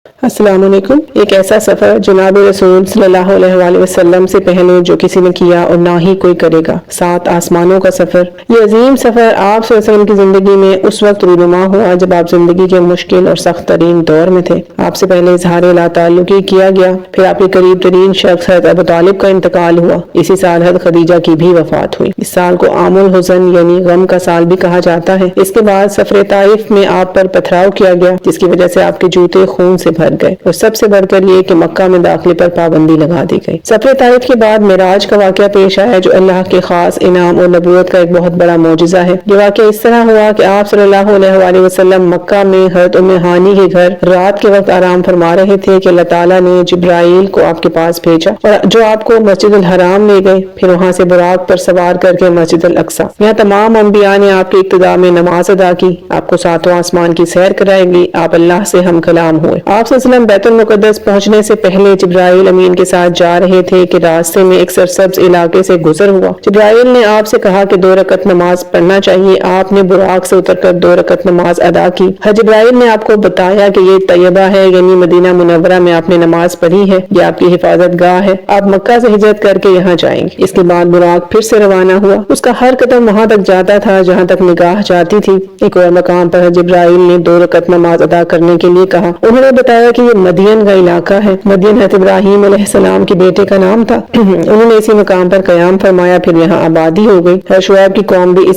السلام علیکم۔ ایک ایسا سفر جناب رسول صلی اللہ علیہ وآلہ وسلم سے پہلے جو کسی نے کیا اور نہ ہی کوئی کرے گا، 7 آسمانوں کا سفر۔ یہ عظیم سفر آپ صلی اللہ علیہ وسلم کی زندگی میں اس وقت رونما ہوا جب آپ زندگی کے مشکل اور سخت ترین دور میں تھے۔ آپ سے پہلے اظہار لا تعلقی کیا گیا، پھر آپ کے قریب ترین شخص حضرت ابو طالب کا انتقال ہوا۔ اسی سال حضرت خدیجہ کی بھی وفات ہوئی۔ اس سال کو عام الحزن یعنی غم کا سال بھی کہا جاتا ہے۔ اس کے بعد سفر طائف میں آپ پر پتھراؤ کیا گیا، جس کی وجہ سے آپ کے جوتے خون سے بھر گئے، اور سب سے بڑھ کر یہ کہ مکہ میں داخلے پر پابندی لگا دی گئی۔ سفر طائف کے بعد معراج کا واقعہ پیش آیا جو اللہ کے خاص انعام اور نبوت کا ایک بہت بڑا معجزہ ہے۔ یہ واقعہ اس طرح ہوا کہ آپ صلی اللہ علیہ وآلہ وسلم مکہ میں حضرت ام ہانی کے گھر رات کے وقت آرام فرما رہے تھے کہ اللہ تعالیٰ نے جبرائیل کو آپ کے پاس بھیجا، اور جو آپ کو مسجد الحرام لے گئے، پھر وہاں سے براق پر سوار کر کے مسجد الاقصی۔ یہاں تمام انبیاء نے آپ کی ابتدا میں نماز ادا کی، آپ کو 7 آسمان کی سیر کرائے گی، آپ اللہ سے ہم کلام ہوئے۔ آپ صلی اللہ علیہ وسلم بیت المقدس پہنچنے سے پہلے جبرائیل امین کے ساتھ جا رہے تھے کہ راستے میں ایک سرسبز علاقے سے گزر ہوا۔ جبرائیل نے آپ سے کہا کہ 2 رکعت نماز پڑھنا چاہیے۔ آپ نے براق سے اتر کر 2 رکعت نماز ادا کی۔ جبرائیل نے آپ کو بتایا کہ یہ طیبہ ہے، یعنی مدینہ منورہ میں آپ نے نماز پڑھی ہے، یہ آپ کی حفاظت گاہ ہے، آپ مکہ سے ہجرت کر کے یہاں جائیں گے۔ اس کے بعد براق پھر سے روانہ ہوا۔ اس کا ہر قدم وہاں تک جاتا تھا جہاں تک نگاہ جاتی تھی۔ ایک اور مقام پر جبرائیل نے 2 رکعت نماز ادا کرنے کے لیے کہا۔ انہوں نے بتایا کہ یہ مدین کا علاقہ ہے۔ مدین حضرت ابراہیم علیہ السلام کے بیٹے کا نام تھا۔ انہوں نے اسی مقام پر قیام فرمایا، پھر یہاں آبادی ہو گئی۔ حضرت شعیب کی قوم بھی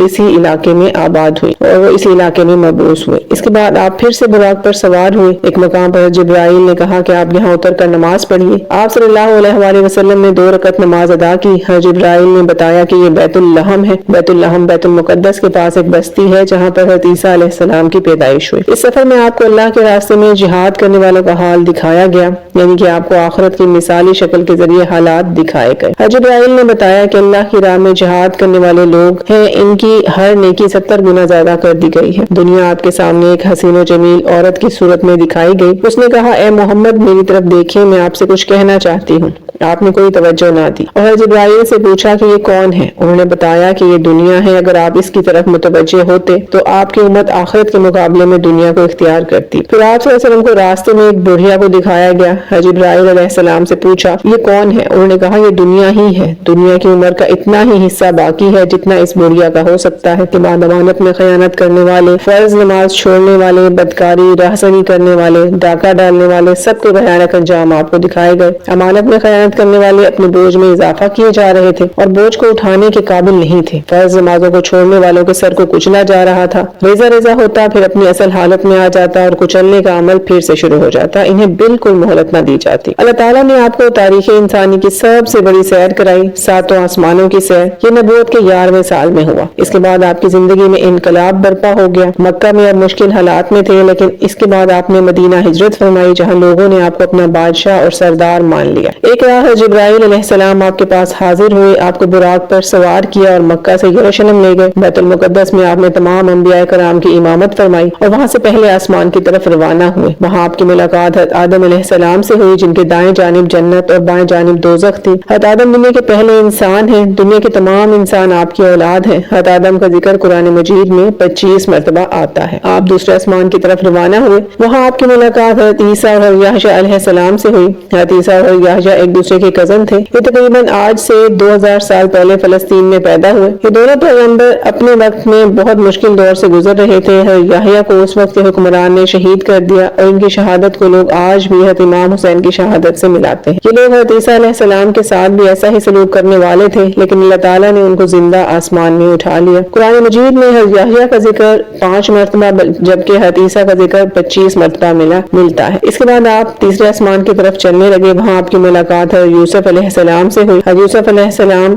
اسی علاقے میں آباد ہوئی اور وہ اسی علاقے میں مبعوث ہوئے۔ اس کے بعد آپ پھر سے براق پر سوار ہوئے۔ ایک مقام پر جبرائیل نے کہا کہ آپ یہاں اتر کر نماز پڑھیے۔ آپ صلی اللہ علیہ وآلہ وسلم نے 2 رکعت نماز ادا کی۔ حضرت جبرائیل نے بتایا کہ یہ بیت اللحم ہے۔ بیت اللحم بیت المقدس کے پاس ایک بستی ہے جہاں پر حضرت عیسیٰ علیہ السلام کی پیدائش ہوئی۔ اس سفر میں آپ کو اللہ کے راستے میں جہاد کرنے والوں کا حال دکھایا گیا، یعنی کہ آپ کو آخرت کی مثالی شکل کے ذریعے حالات دکھائے گئے۔ حضرت جبرائیل نے بتایا کہ اللہ کی راہ میں جہاد کرنے والے لوگ ہیں، ان کی ہر نیکی 70 گنا زیادہ کر دی گئی ہے۔ دنیا آپ کے سامنے ایک حسین و جمیل عورت کی صورت میں دکھائی گئی۔ اس نے کہا، اے محمد میری طرف دیکھیں، میں آپ سے کچھ کہنا چاہتی ہوں۔ آپ نے کوئی توجہ نہ دی اور حضرت جبرائیل سے پوچھا کہ یہ کون ہے؟ انہوں نے بتایا کہ یہ دنیا ہے، اگر آپ اس کی طرف متوجہ ہوتے تو آپ کی امت آخرت کے مقابلے میں دنیا کو اختیار کرتی۔ پھر آپ صلی اللہ علیہ وسلم کو راستے میں ایک بڑھیا کو دکھایا گیا۔ حضرت جبرائیل علیہ السلام سے پوچھا، یہ کون ہے؟ انہوں نے کہا، یہ دنیا ہی ہے، دنیا کی عمر کا اتنا ہی حصہ باقی ہے جتنا اس بڑھیا کا ہو سکتا ہے۔ کہ بعد امانت میں خیانت کرنے والے، فرض نماز چھوڑنے والے، بدکاری، راہزنی کرنے والے، ڈاکہ ڈالنے والے، سب کو بھیانک انجام آپ کو دکھائے گئے۔ امانت میں خیانت کرنے والے اپنے بوجھ میں اضافہ کیے جا رہے تھے اور بوجھ کو اٹھانے کے قابل نہیں تھے۔ فرض نمازوں کو چھوڑنے والوں کے سر کو کچلا جا رہا تھا، ریزہ ریزہ ہوتا، پھر اپنی اصل حالت میں آ جاتا اور کچلنے کا عمل پھر سے شروع ہو جاتا۔ انہیں بالکل مہلت نہ دی جاتی۔ اللہ تعالیٰ نے آپ کو تاریخ انسانی کی سب سے بڑی سیر کرائی، 7 آسمانوں کی سیر۔ یہ نبوت کے 11ویں سال میں ہوا۔ اس کے بعد آپ کی زندگی میں انقلاب برپا ہو گیا۔ مکہ میں اب مشکل حالات میں تھے، لیکن اس کے بعد آپ نے مدینہ ہجرت فرمائی جہاں لوگوں نے آپ کو اپنا بادشاہ اور سردار مان لیا۔ ایک راہ جبرائیل علیہ السلام آپ کے پاس حاضر ہوئے، آپ کو براق پر سوار کیا اور مکہ سے یروشلم لے گئے۔ بیت المقدس میں آپ نے تمام انبیاء کرام کی امامت فرمائی اور وہاں سے پہلے آسمان کی طرف روانہ ہوئے۔ وہاں آپ کی ملاقات حضرت آدم علیہ السلام سے ہوئی، جن کے دائیں جانب جنت اور بائیں جانب دوزخ تھی۔ حضرت آدم دنیا کے پہلے انسان ہیں، دنیا کے تمام انسان آپ کی اولاد ہیں۔ حضرت آدم کا ذکر قرآن مجید میں 25 مرتبہ آتا ہے۔ آپ دوسرے آسمان کی طرف روانہ ہوئے، وہاں آپ کی ملاقات حضرت عیسیٰ اور یحییٰ علیہ السلام سے ہوئی۔ حضرت عیسیٰ اور یحییٰ ایک دوسرے کے کزن تھے۔ یہ تقریباً آج سے 2000 سال پہلے فلسطین میں پیدا ہوئے۔ یہ دونوں پیغمبر اپنے وقت میں بہت مشکل دور سے گزر رہے تھے۔ حضرت یحییٰ کو اس وقت کے حکمران نے شہید کر دیا اور ان کی شہادت کو لوگ آج بھی حضرت امام حسین کی شہادت سے ملاتے ہیں۔ یہ لوگ حضرت عیسیٰ علیہ السلام کے ساتھ بھی ایسا ہی سلوک کرنے والے تھے، لیکن اللہ تعالیٰ نے ان کو زندہ آسمان میں اٹھا لیا۔ قرآن مجید میں حضرت یحییٰ کا ذکر 5 مرتبہ جبکہ حضرت عیسیٰ کا ذکر 25 مرتبہ ملتا ہے۔ اس کے بعد آپ تیسرے آسمان کی طرف چلنے لگے، وہاں آپ کی ملاقات حضرت یوسف علیہ السلام سے ہوئی۔ حضرت یوسف علیہ السلام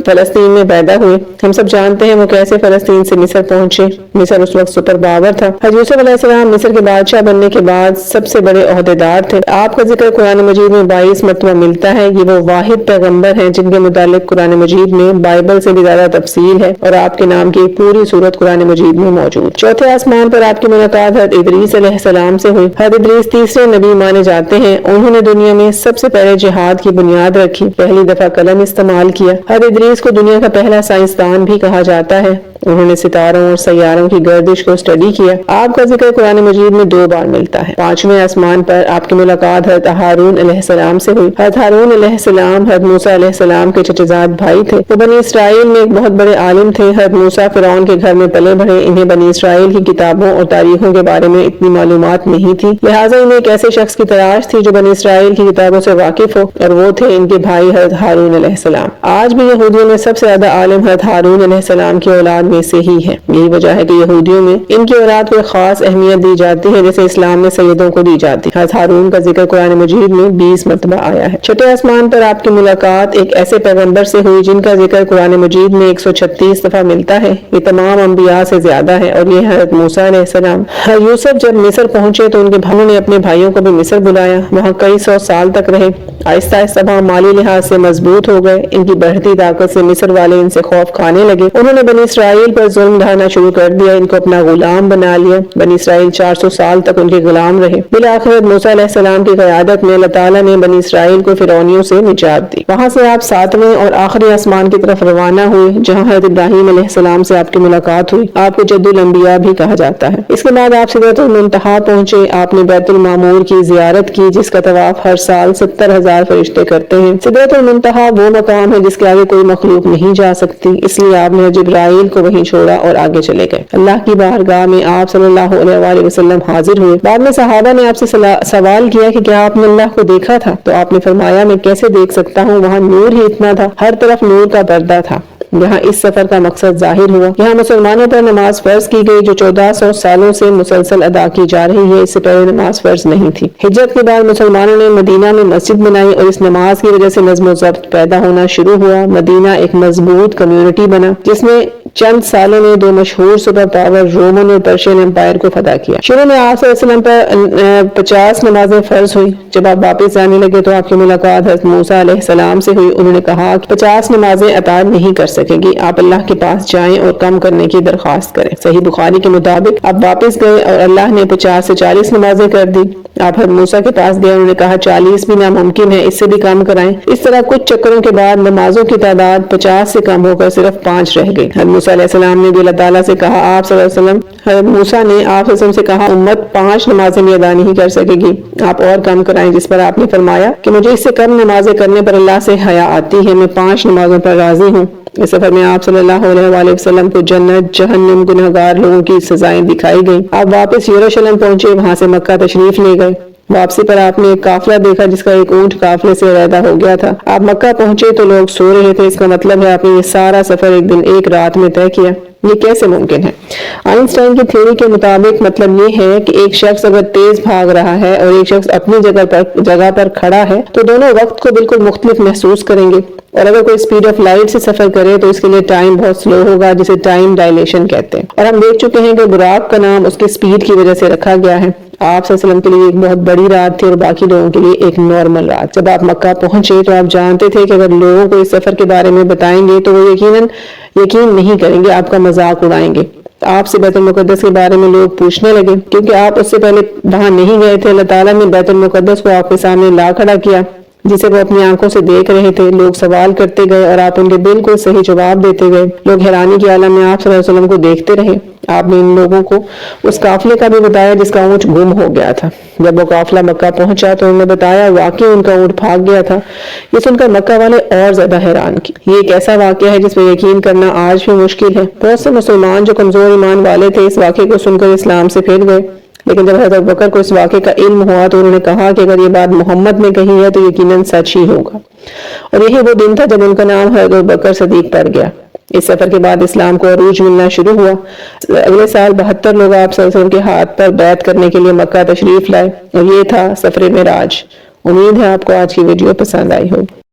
فلسطین میں پیدا ہوئے۔ ہم سب جانتے ہیں وہ کیسے فلسطین سے مصر پہنچے۔ مصر اس وقت سپر پاور تھا۔ حضرت یوسف علیہ السلام مصر کے بادشاہ بننے کے بعد سب سے بڑے عہدیدار تھے۔ آپ کا ذکر قرآن مجید میں 22 مرتبہ ملتا ہے۔ یہ وہ واحد پیغمبر ہیں جن کے متعلق قرآن مجید میں بائبل سے بھی زیادہ تفصیل ہے اور آپ کے نام کی ایک پوری سورت قرآن مجید میں موجود۔ چوتھے آسمان پر آپ کی ملاقات حضرت ادریس علیہ السلام سے ہوئی۔ حضرت ادریس تیسرے نبی مانے جاتے ہیں۔ انہوں نے دنیا میں سب سے پہلے جہاد کی بنیاد رکھی، پہلی دفعہ قلم استعمال کیا۔ حضرت ادریس کو دنیا کا پہلا سائنسدان بھی کہا جاتا ہے۔ انہوں نے ستاروں اور سیاروں کی گردش کو اسٹڈی کیا۔ آپ کا ذکر قرآن مجید میں 2 بار ملتا ہے۔ 5ویں آسمان پر آپ کی ملاقات حضرت ہارون علیہ السلام سے ہوئی۔ حضرت ہارون علیہ السلام حضرت موسیٰ علیہ السلام کے چچزاد بھائی تھے۔ وہ بنی اسرائیل میں ایک بہت بڑے عالم تھے۔ حضرت موسیٰ فرعون کے گھر میں پلے بڑھے، انہیں بنی اسرائیل کی کتابوں اور تاریخوں کے بارے میں اتنی معلومات نہیں تھی، لہٰذا انہیں ایک ایسے شخص کی تلاش تھی جو بنی اسرائیل کی کتابوں سے واقف ہو، اور وہ تھے ان کے بھائی حضرت ہارون علیہ السلام۔ آج بھی یہودیوں میں سب سے زیادہ عالم حضرت ہارون علیہ السلام کی اولاد میں سے ہی ہے۔ یہی وجہ ہے کہ یہودیوں میں ان کی اولاد کو خاص اہمیت دی جاتی ہے، جیسے اسلام میں سیدوں کو دی جاتی ہے۔ حضرت ہارون کا ذکر قرآن مجید میں 20 مرتبہ آیا ہے۔ چھٹے آسمان پر آپ کی ملاقات ایک ایسے پیغمبر سے ہوئی جن کا ذکر قرآن مجید میں 136 دفعہ ملتا ہے۔ یہ تمام انبیاء سے زیادہ ہے، اور یہ حضرت موسیٰ علیہ السلام۔ یوسف جب مصر پہنچے تو ان کے بھائیوں نے اپنے بھائیوں کو بھی مصر بلایا، وہاں کئی 100 سال تک رہے۔ آہستہ آہستہ وہاں مالی لحاظ سے مضبوط ہو گئے۔ ان کی بڑھتی طاقت سے مصر والے ان سے خوف کھانے لگے۔ انہوں نے بنی اسرائیل پر ظلم ڈھانا شروع کر دیا، ان کو اپنا غلام بنا لیا۔ بنی اسرائیل 400 سال تک ان کے غلام رہے۔ بالآخر موسیٰ علیہ السلام کی قیادت میں اللہ تعالیٰ نے بنی اسرائیل کو فرعونیوں سے نجات دی۔ وہاں سے آپ 7ویں اور آخری آسمان کی طرف روانہ ہوئے، جہاں حضرت ابراہیم علیہ السلام سے آپ کی ملاقات ہوئی۔ آپ کو جد الانبیاء بھی کہا جاتا ہے۔ اس کے بعد آپ سدرۃ المنتہا پہنچے۔ آپ نے بیت المعمور کی زیارت کی، جس کا طواف ہر سال 70,000 فرشتے کرتے ہیں۔ سدرۃ المنتہا وہ مقام ہے جس کے آگے کوئی مخلوق نہیں جا سکتی، اس لیے آپ نے جبرائیل کو وہیں چھوڑا اور آگے چلے گئے۔ اللہ کی بارگاہ میں آپ صلی اللہ علیہ وآلہ وسلم حاضر ہوئے۔ بعد میں صحابہ نے آپ سے سوال کیا کہ کیا آپ نے اللہ کو دیکھا تھا؟ تو آپ نے فرمایا میں کیسے دیکھ سکتا ہوں، وہاں نور ہی اتنا تھا، ہر طرف نور کا پردہ تھا۔ یہاں اس سفر کا مقصد ظاہر ہوا۔ یہاں مسلمانوں پر نماز فرض کی گئی جو 1400 سالوں سے مسلسل ادا کی جا رہی ہے۔ اس سے پہلے نماز فرض نہیں تھی۔ ہجرت کے بعد مسلمانوں نے مدینہ میں مسجد بنائی، اور اس نماز کی وجہ سے نظم و ضبط پیدا ہونا شروع ہوا۔ مدینہ ایک مضبوط کمیونٹی بنا، جس میں چند سالوں میں 2 مشہور سپر پاور رومن اور پرشین امپائر کو فتح کیا۔ شروع میں آپ صلی اللہ علیہ وسلم پر 50 نمازیں فرض ہوئی۔ جب آپ واپس جانے لگے تو آپ کی ملاقات حضرت موسیٰ علیہ السلام سے ہوئی۔ انہوں نے کہا کہ 50 نمازیں عطا نہیں کر سکے گی، آپ اللہ کے پاس جائیں اور کم کرنے کی درخواست کریں۔ صحیح بخاری کے مطابق آپ واپس گئے اور اللہ نے 50 سے 40 نمازیں کر دی۔ آپ حضرت موسیٰ کے پاس گئے، انہوں نے کہا 40 بھی ناممکن ہے، اس سے بھی کم کرائیں۔ اس طرح کچھ چکروں کے بعد نمازوں کی تعداد 50 سے کم ہو کر صرف 5 رہ گئی۔ حضرت موسیٰ علیہ السلام نے بھی اللہ تعالیٰ سے کہا، آپ صلی اللہ علیہ وسلم حضرت موسیٰ نے آپ صلی اللہ علیہ وسلم سے کہا امت 5 نمازیں بھی ادا نہیں کر سکے گی، آپ اور کم کرائیں، جس پر آپ نے فرمایا کہ مجھے اس سے کم نمازیں کرنے پر اللہ سے حیا آتی ہے، میں 5 نمازوں پر راضی ہوں۔ اس سفر میں آپ صلی اللہ علیہ وآلہ وسلم کو جنت، جہنم، گنہگار لوگوں کی سزائیں دکھائی گئیں۔ آپ واپس یروشلم پہنچے، وہاں سے مکہ تشریف لے گئے۔ واپسی پر آپ نے ایک قافلہ دیکھا جس کا ایک اونٹ قافلے سے علیحدہ ہو گیا تھا۔ آپ مکہ پہنچے تو لوگ سو رہے تھے، اس کا مطلب ہے آپ نے یہ سارا سفر ایک دن ایک رات میں طے کیا۔ یہ کیسے ممکن ہے؟ آئنسٹائن کی تھیوری کے مطابق مطلب یہ ہے کہ ایک شخص اگر تیز بھاگ رہا ہے اور ایک شخص اپنی جگہ پر کھڑا ہے تو دونوں وقت کو بالکل مختلف محسوس کریں گے، اور اگر کوئی سپیڈ آف لائٹ سے سفر کرے تو اس کے لیے ٹائم بہت سلو ہوگا، جسے ٹائم ڈائلیشن کہتے ہیں۔ اور ہم دیکھ چکے ہیں کہ براق کا نام اس کے سپیڈ کی وجہ سے رکھا گیا ہے۔ آپ صلی اللہ علیہ وسلم کے لیے ایک بہت بڑی رات تھی اور باقی لوگوں کے لیے ایک نارمل رات۔ جب آپ مکہ پہنچے تو آپ جانتے تھے کہ اگر لوگوں کو اس سفر کے بارے میں بتائیں گے تو وہ یقین نہیں کریں گے، آپ کا مذاق اڑائیں گے۔ آپ سے بیت المقدس کے بارے میں لوگ پوچھنے لگے، کیونکہ آپ اس سے پہلے وہاں نہیں گئے تھے۔ اللہ تعالیٰ نے بیت المقدس کو آپ کے سامنے لا کھڑا کیا، جسے وہ اپنی آنکھوں سے دیکھ رہے تھے۔ لوگ سوال کرتے گئے اور آپ ان کے بالکل صحیح جواب دیتے گئے۔ لوگ حیرانی کے عالم میں آپ صلی اللہ علیہ وسلم کو دیکھتے رہے۔ آپ نے ان لوگوں کو اس قافلے کا بھی بتایا جس کا اونٹ گم ہو گیا تھا۔ جب وہ قافلہ مکہ پہنچا تو انہوں نے بتایا واقعی ان کا اونٹ بھاگ گیا تھا۔ یہ سن کر مکہ والے اور زیادہ حیران کی۔ یہ ایک ایسا واقعہ ہے جس پہ یقین کرنا آج بھی مشکل ہے۔ بہت سے مسلمان جو کمزور ایمان والے تھے اس واقعے کو سن کر اسلام سے پھر گئے، لیکن جب حضرت بکر کو اس واقعے کا علم ہوا تو انہوں نے کہا کہ اگر یہ بات محمد نے کہی ہے تو یقیناً سچ ہی ہوگا، اور یہی وہ دن تھا جب ان کا نام حضرت بکر صدیق پڑ گیا۔ اس سفر کے بعد اسلام کو عروج ملنا شروع ہوا۔ اگلے سال 72 لوگ آپ صلی اللہ علیہ وسلم کے ہاتھ پر بیعت کرنے کے لیے مکہ تشریف لائے، اور یہ تھا سفر معراج۔ امید ہے آپ کو آج کی ویڈیو پسند آئی ہوگی۔